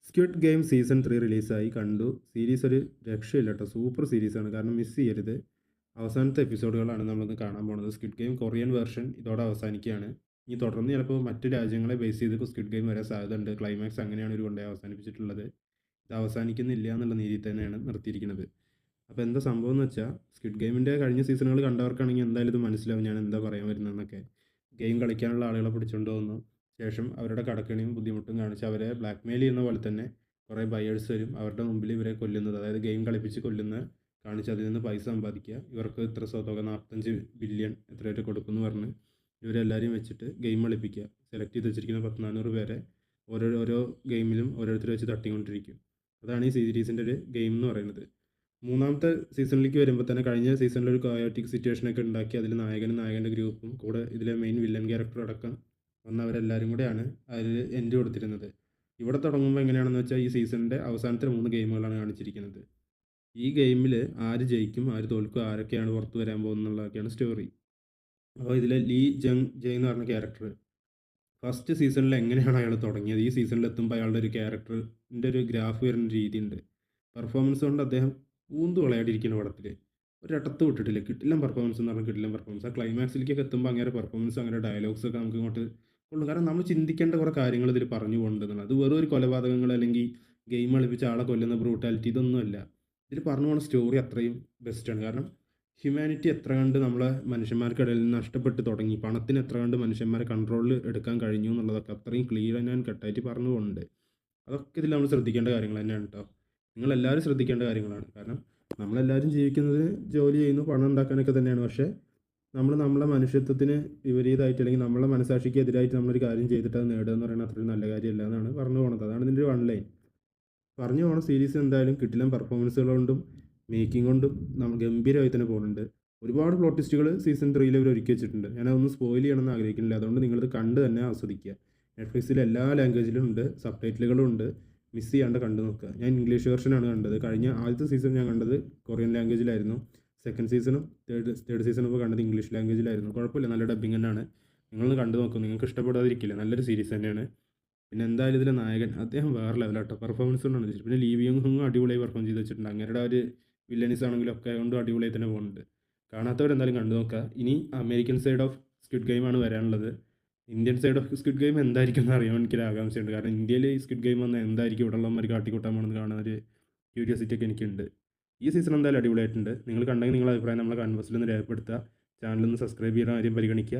Squid game season 3 റിലീസായി കണ്ടു. Series ഒരു രക്ഷയില്ല കേട്ടോ. സൂപ്പർ സീരീസാണ്. കാരണം മിസ് ചെയ്യരുത്. അവസാനത്തെ എപ്പിസോഡുകളാണ് നമ്മളിന്ന് കാണാൻ പോകുന്നത്. സ്ക്വിഡ് ഗെയിം കൊറിയൻ വെർഷൻ ഇതോടെ അവസാനിക്കുകയാണ്. ഇനി തുടർന്ന് ചിലപ്പോൾ മറ്റ് രാജ്യങ്ങളെ ബേസ് ചെയ്ത് സ്ക്വിഡ് ഗെയിം വരാൻ സാധ്യതയുണ്ട്. ക്ലൈമാക്സ് അങ്ങനെയാണ് ഇവർ കൊണ്ടുപോയി അവസാനിപ്പിച്ചിട്ടുള്ളത്. ഇത് അവസാനിക്കുന്നില്ല എന്നുള്ള രീതിയിൽ തന്നെയാണ് നിർത്തിയിരിക്കുന്നത്. അപ്പോൾ എന്താ സംഭവം എന്ന് വെച്ചാൽ, സ്ക്വിഡ് ഗെയിമിൻ്റെ കഴിഞ്ഞ സീസണുകൾ കണ്ടവർക്കാണെങ്കിൽ എന്തായാലും ഇത് മനസ്സിലാവും ഞാൻ എന്താ പറയാൻ വരുന്നതെന്നൊക്കെ. ഗെയിം കളിക്കാനുള്ള ആളുകളെ പിടിച്ചുകൊണ്ട് വന്നു. ശേഷം അവരുടെ കടക്കെണിയും ബുദ്ധിമുട്ടും കാണിച്ച് അവരെ ബ്ലാക്ക്മെയിൽ ചെയ്യുന്ന പോലെ തന്നെ കുറേ ബയേഴ്സ് വരും. അവരുടെ മുമ്പിൽ ഇവരെ കൊല്ലുന്നത്, അതായത് ഗെയിം കളിപ്പിച്ച് കൊല്ലുന്ന കാണിച്ച് അതിൽ നിന്ന് പൈസ സമ്പാദിക്കുക. ഇവർക്ക് ഇത്ര തുക 45 ബില്യൺ എത്രയായിട്ട് കൊടുക്കുമെന്ന് പറഞ്ഞ് ഇവരെല്ലാവരെയും വെച്ചിട്ട് ഗെയിം കളിപ്പിക്കുക. സെലക്ട് ചെയ്ത് വെച്ചിരിക്കുന്ന 10-400 പേരെ ഓരോ ഗെയിമിലും ഓരോരുത്തർ വെച്ച് തട്ടിക്കൊണ്ടിരിക്കും. അതാണ് ഈ സീരീസിൻ്റെ ഒരു ഗെയിം എന്ന് പറയുന്നത്. മൂന്നാമത്തെ സീസണിലേക്ക് വരുമ്പോൾ തന്നെ കഴിഞ്ഞ സീസണിൽ ഒരു കയോട്ടിക് സിറ്റുവേഷനൊക്കെ ഉണ്ടാക്കി അതിൽ നായകൻ്റെ ഗ്രൂപ്പും കൂടെ ഇതിലെ മെയിൻ വില്ലൻ ക്യാരക്ടർ അടക്കം വന്നവരെല്ലാവരും കൂടെയാണ് അതിൽ എൻഡ് കൊടുത്തിരുന്നത്. ഇവിടെ തുടങ്ങുമ്പോൾ എങ്ങനെയാണെന്ന് വെച്ചാൽ ഈ സീസണിൻ്റെ അവസാനത്തെ 3 ഗെയിമുകളാണ് കാണിച്ചിരിക്കുന്നത്. ഈ ഗെയിമിൽ ആര് ജയിക്കും ആര് തോൽക്കും ആരൊക്കെയാണ് പുറത്ത് വരാൻ പോകുന്നുള്ളതൊക്കെയാണ് സ്റ്റോറി. അപ്പോൾ ഇതിലെ ലീ ജങ് ജയ് എന്ന് പറഞ്ഞ ക്യാരക്ടർ ഫസ്റ്റ് സീസണിൽ എങ്ങനെയാണ് അയാൾ തുടങ്ങിയത്, ഈ സീസണിൽ എത്തുമ്പോൾ അയാളുടെ ഒരു ക്യാരക്ടറിൻ്റെ ഒരു ഗ്രാഫ് വരുന്ന രീതിയുണ്ട്. പെർഫോമൻസ് കൊണ്ട് അദ്ദേഹം ഊന്തു വിളയാടിയിരിക്കുന്ന പടത്തിൽ ഒരിടത്ത് വിട്ടിട്ടില്ല. കിട്ടില്ല പെർഫോമൻസ് എന്ന് പറഞ്ഞാൽ കിട്ടില്ല പെർഫോമൻസ്. ആ ക്ലൈമാക്സിലേക്കൊക്കെ എത്തുമ്പോൾ അങ്ങനെ പെർഫോമൻസ് അങ്ങനെ ഡയലോഗ്സ് ഒക്കെ നമുക്ക് ഇങ്ങോട്ട് കൊള്ളു. കാരണം നമ്മൾ ചിന്തിക്കേണ്ട കുറേ കാര്യങ്ങൾ ഇതിൽ പറഞ്ഞു കൊണ്ടുവന്നത് അത് വെറും ഒരു കൊലപാതകങ്ങൾ അല്ലെങ്കിൽ ഗെയിം കളിപ്പിച്ച് ആളെ കൊല്ലുന്ന ബ്രൂട്ടാലിറ്റി ഇതൊന്നുമല്ല. ഇതിൽ പറഞ്ഞു പോകുന്ന സ്റ്റോറി അത്രയും ബെസ്റ്റാണ്. കാരണം ഹ്യൂമാനിറ്റി എത്ര കണ്ട് നമ്മളെ മനുഷ്യന്മാർക്കിടയിൽ നിന്ന് നഷ്ടപ്പെട്ട് തുടങ്ങി, പണത്തിന് എത്ര കണ്ട് മനുഷ്യന്മാരെ കൺട്രോളിൽ എടുക്കാൻ കഴിഞ്ഞു എന്നുള്ളതൊക്കെ അത്രയും ക്ലിയർ ആൻഡ് കട്ടായിട്ട് പറഞ്ഞു പോകുന്നുണ്ട്. അതൊക്കെ ഇതിൽ നമ്മൾ ശ്രദ്ധിക്കേണ്ട കാര്യങ്ങൾ തന്നെയാണ് കേട്ടോ. നിങ്ങളെല്ലാവരും ശ്രദ്ധിക്കേണ്ട കാര്യങ്ങളാണ്. കാരണം നമ്മളെല്ലാവരും ജീവിക്കുന്നത് ജോലി ചെയ്യുന്നു, പണം ഉണ്ടാക്കാനൊക്കെ തന്നെയാണ്. പക്ഷേ നമ്മളെ മനുഷ്യത്വത്തിന് വിപരീതമായിട്ട് അല്ലെങ്കിൽ നമ്മളെ മനസാക്ഷിക്ക് എതിരായിട്ട് നമ്മളൊരു കാര്യം ചെയ്തിട്ട് അത് നേടുക എന്ന് പറയുന്നത് അത്രയും നല്ല കാര്യമല്ല എന്നാണ് പറഞ്ഞു പോകുന്നത്. അതാണ് ഇതിൻ്റെ ഒരു വൺ ലൈൻ. പറഞ്ഞു പോകണ സീരീസ് എന്തായാലും കിട്ടില്ല പെർഫോമൻസുകൾ കൊണ്ടും മേക്കിംഗ് കൊണ്ടും നമ്മൾ ഗംഭീരമായി തന്നെ പോകുന്നുണ്ട്. ഒരുപാട് പ്ലോട്ട് ട്വിസ്റ്റുകൾ സീസൺ 3 ഇവർ ഒരുക്കി വെച്ചിട്ടുണ്ട്. ഞാനതൊന്നും സ്പോയിൽ ചെയ്യണമെന്ന് ആഗ്രഹിക്കുന്നില്ല. അതുകൊണ്ട് നിങ്ങളിത് കണ്ട് തന്നെ ആസ്വദിക്കുക. നെറ്റ്ഫ്ലിക്സിൽ എല്ലാ ലാംഗ്വേജിലും ഉണ്ട്, സബ് ടൈറ്റിലുകളും ഉണ്ട്. മിസ് ചെയ്യാണ്ട് കണ്ടു നോക്കുക. ഞാൻ ഇംഗ്ലീഷ് വെർഷനാണ് കണ്ടത്. കഴിഞ്ഞ ആദ്യത്തെ സീസൺ ഞാൻ കണ്ടത് കൊറിയൻ ലാംഗ്വേജിലായിരുന്നു. സെക്കൻഡ് സീസണും തേർഡ് സീസണും ഇപ്പോൾ കണ്ടത് ഇംഗ്ലീഷ് ലാംഗ്വേജിലായിരുന്നു. കുഴപ്പമില്ല, നല്ല ഡബ്ബിങ് തന്നെയാണ്. നിങ്ങളൊന്ന് കണ്ടു നോക്കും, നിങ്ങൾക്ക് ഇഷ്ടപ്പെടാതിരിക്കില്ല. നല്ലൊരു സീരീസ് തന്നെയാണ്. പിന്നെ എന്തായാലും ഇതിലെ നായകൻ അദ്ദേഹം വേറെ ലെവലാട്ടോ. പെർഫോമൻസ് കൊണ്ടാണ് വെച്ചിട്ട്. പിന്നെ ലീ ബ്യോങ് ഹുങ് അടിപൊളിയായി പെർഫോം ചെയ്ത് വെച്ചിട്ടുണ്ട്. അങ്ങനെയുടെ ഒരു വില്ലനീസ് ആണെങ്കിലും ഒക്കെ കൊണ്ടും അടിപൊളിയായി തന്നെ പോകുന്നുണ്ട്. കാണാത്തവരെന്തായാലും കണ്ടു നോക്കുക. ഇനി അമേരിക്കൻ സൈഡ് ഓഫ് സ്ക്വിഡ് ഗെയിമാണ് വരാനുള്ളത്. Indian side of squid game എന്തായിരിക്കും എന്ന് അറിയാൻ എനിക്കൊരു ആകാംക്ഷയുണ്ട്. കാരണം ഇന്ത്യയിൽ ഈ സ്ക്വിഡ് ഗെയിം വന്നാൽ എന്തായിരിക്കും ഇവിടെ ഉള്ളവന്മാർ കാട്ടിക്കൂട്ടാൻ പോകണമെന്ന് കാണാൻ ഒരു ക്യൂരിയോസിറ്റി ഒക്കെ എനിക്കുണ്ട്. ഈ സീസൺ എന്തായാലും അടിപൊളിയായിട്ടുണ്ട്. നിങ്ങൾ കണ്ടെങ്കിൽ നിങ്ങളുടെ അഭിപ്രായം നമ്മളെ കമന്റ് ബോക്സിൽ ഒന്ന് രേഖപ്പെടുത്തുക. ചാനലൊന്ന് സബ്സ്ക്രൈബ് ചെയ്യാൻ കാര്യം പരിഗണിക്കുക.